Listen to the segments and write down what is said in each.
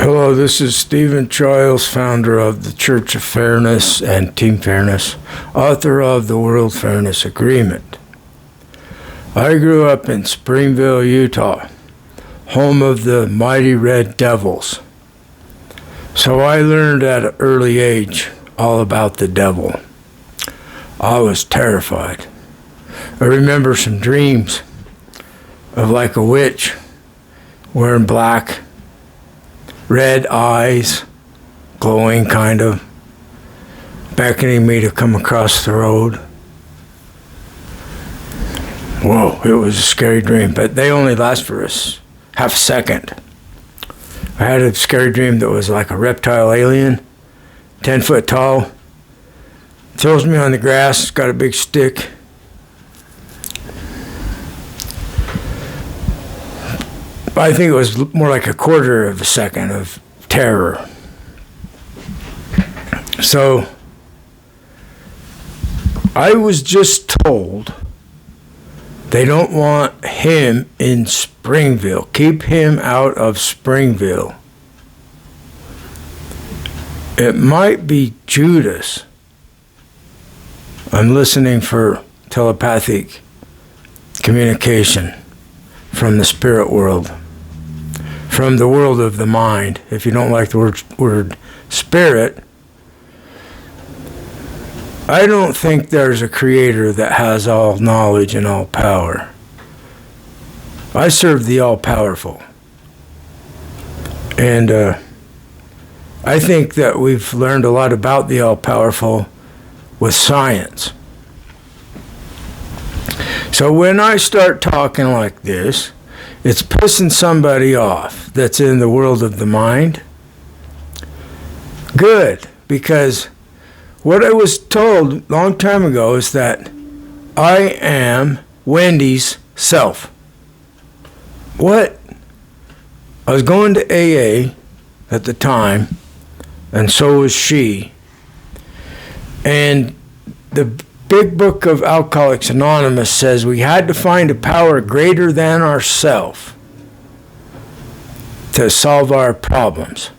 Hello, this is Stephen Childs, founder of the Church of Fairness and Team Fairness, author of the World Fairness Agreement. I grew up in Springville, Utah, home of the mighty Red Devils. So I learned at an early age all about the devil. I was terrified. I remember some dreams of like a witch wearing black, red eyes, glowing kind of, beckoning me to come across the road. Whoa, it was a scary dream, but they only last for half a second. I had a scary dream that was like a reptile alien, 10 foot tall, throws me on the grass, got a big stick. I think it was more like a quarter of a second of terror. So I was just told they don't want him in Springville. Keep him out of Springville. It might be Judas. I'm listening for telepathic communication from the spirit world, from the world of the mind. If you don't like the word spirit, I don't think there's a creator that has all knowledge and all power. I serve the all-powerful. And I think that we've learned a lot about the all-powerful with science. So when I start talking like this, it's pissing somebody off that's in the world of the mind. Good, because what I was told a long time ago is that I am Wendy's self. What? I was going to AA at the time, and so was she. And the Big Book of Alcoholics Anonymous says we had to find a power greater than ourselves to solve our problems.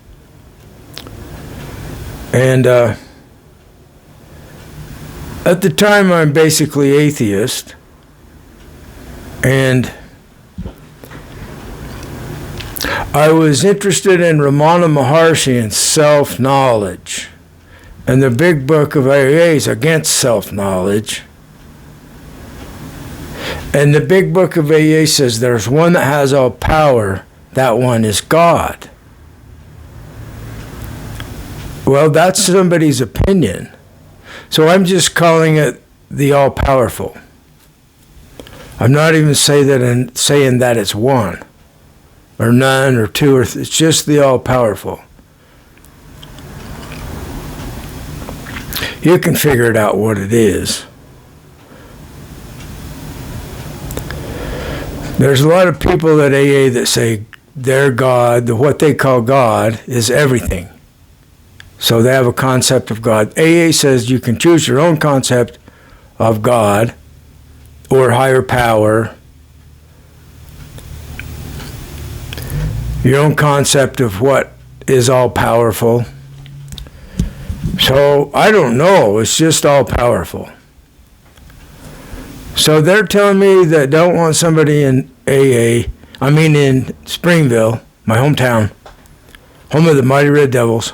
And at the time, I'm basically atheist, and I was interested in Ramana Maharshi and self-knowledge. And the Big Book of AA is against self-knowledge. And the Big Book of AA says there's one that has all power, that one is God. Well, that's somebody's opinion. So I'm just calling it the all-powerful. I'm not even saying that it's one, or none, or two, or it's just the all-powerful. You can figure it out what it is. There's a lot of people at AA that say their God, what they call God, is everything. So they have a concept of God. AA says you can choose your own concept of God or higher power, your own concept of what is all-powerful. So I don't know, it's just all-powerful. So they're telling me that don't want somebody in in Springville, my hometown, home of the mighty Red Devils.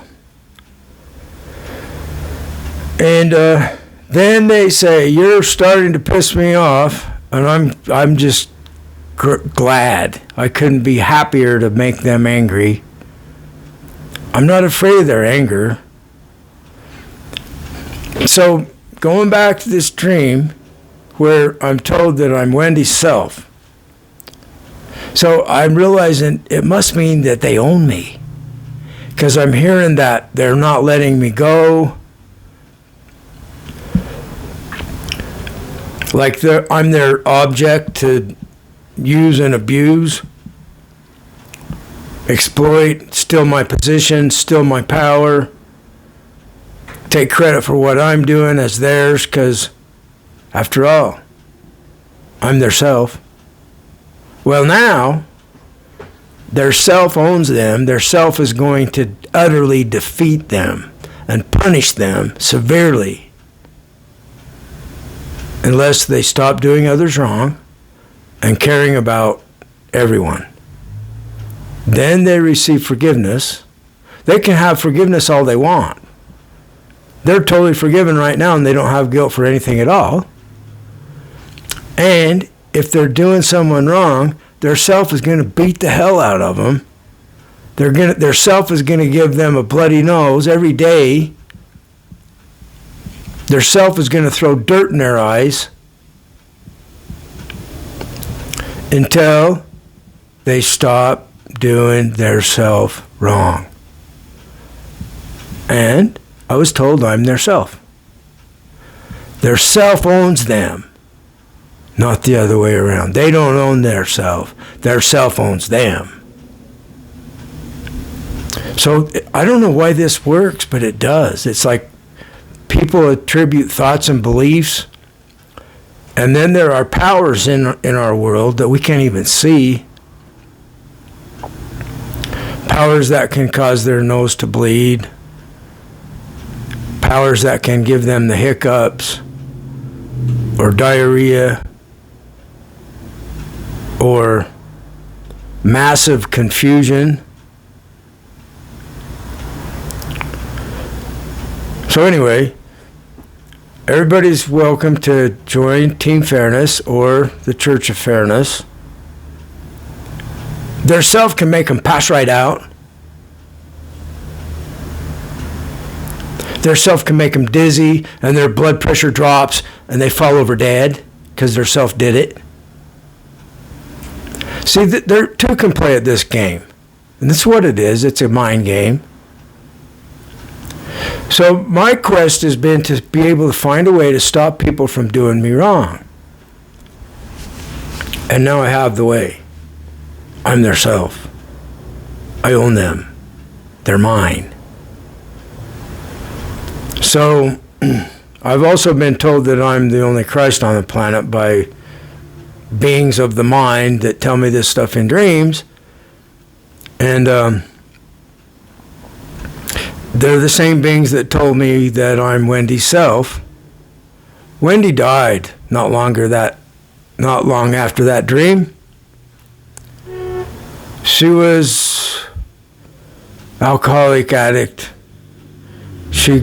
And then they say, you're starting to piss me off, and I'm just glad. I couldn't be happier to make them angry. I'm not afraid of their anger. So going back to this dream where I'm told that I'm Wendy's self. So I'm realizing it must mean that they own me, because I'm hearing that they're not letting me go. Like I'm their object to use and abuse, exploit, steal my position, steal my power, take credit for what I'm doing as theirs, because after all, I'm their self. Well, now Their self owns them. Their self is going to utterly defeat them and punish them severely unless they stop doing others wrong and caring about everyone. Then they receive forgiveness. They can have forgiveness all they want. They're totally forgiven right now and they don't have guilt for anything at all. And if they're doing someone wrong, their self is going to beat the hell out of them. Their self is going to give them a bloody nose every day. Their self is going to throw dirt in their eyes until they stop doing their self wrong. And I was told I'm their self. Their self owns them. Not the other way around. They don't own their self. Their self owns them. So I don't know why this works, but it does. It's like people attribute thoughts and beliefs, and then there are powers in our world that we can't even see. Powers that can cause their nose to bleed. Powers that can give them the hiccups or diarrhea or massive confusion. So anyway, everybody's welcome to join Team Fairness or the Church of Fairness. Their self can make them pass right out. Their self can make them dizzy and their blood pressure drops and they fall over dead because their self did it. See, there two can play at this game. And this is what it is. It's a mind game. So my quest has been to be able to find a way to stop people from doing me wrong. And now I have the way. I'm their self. I own them. They're mine. So I've also been told that I'm the only Christ on the planet by beings of the mind that tell me this stuff in dreams. And they're the same beings that told me that I'm Wendy's self. Wendy died not long after that dream. She was alcoholic addict. She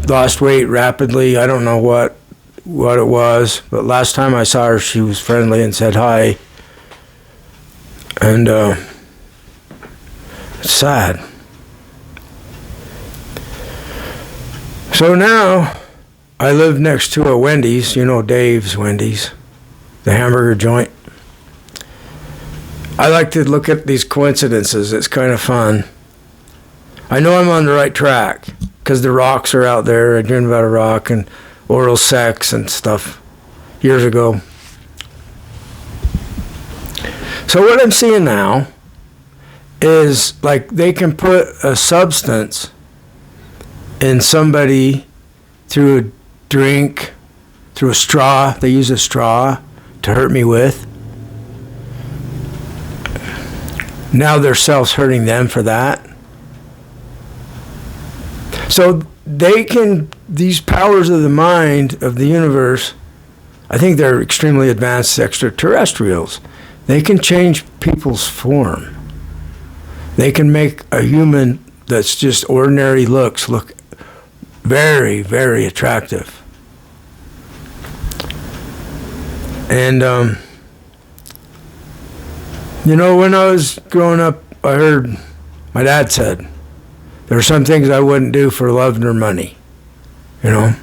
lost weight rapidly. I don't know what it was, but last time I saw her, she was friendly and said hi. And it's sad. So now I live next to a Wendy's, you know, Dave's Wendy's, the hamburger joint. I like to look at these coincidences. It's kind of fun. I know I'm on the right track because the rocks are out there. I dreamed about a rock and oral sex and stuff years ago. So what I'm seeing now is like they can put a substance in somebody through a drink, through a straw. They use a straw to hurt me with. Now their self's hurting them for that. So these powers of the mind of the universe, I think they're extremely advanced extraterrestrials. They can change people's form. They can make a human that's just ordinary looks look very, very attractive. And, you know, when I was growing up, I heard my dad said, there are some things I wouldn't do for love nor money, you know.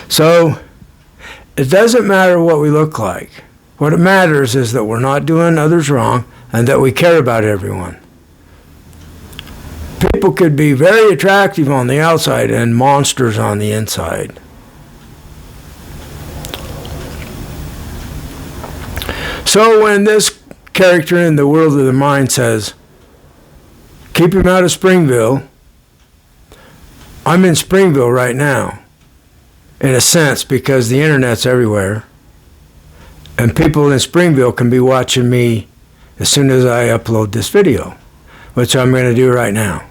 So it doesn't matter what we look like. What it matters is that we're not doing others wrong and that we care about everyone. People could be very attractive on the outside and monsters on the inside. So when this character in the world of the mind says, keep him out of Springville, I'm in Springville right now, in a sense, because the internet's everywhere. And people in Springville can be watching me as soon as I upload this video. which I'm going to do right now.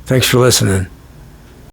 Thanks for listening.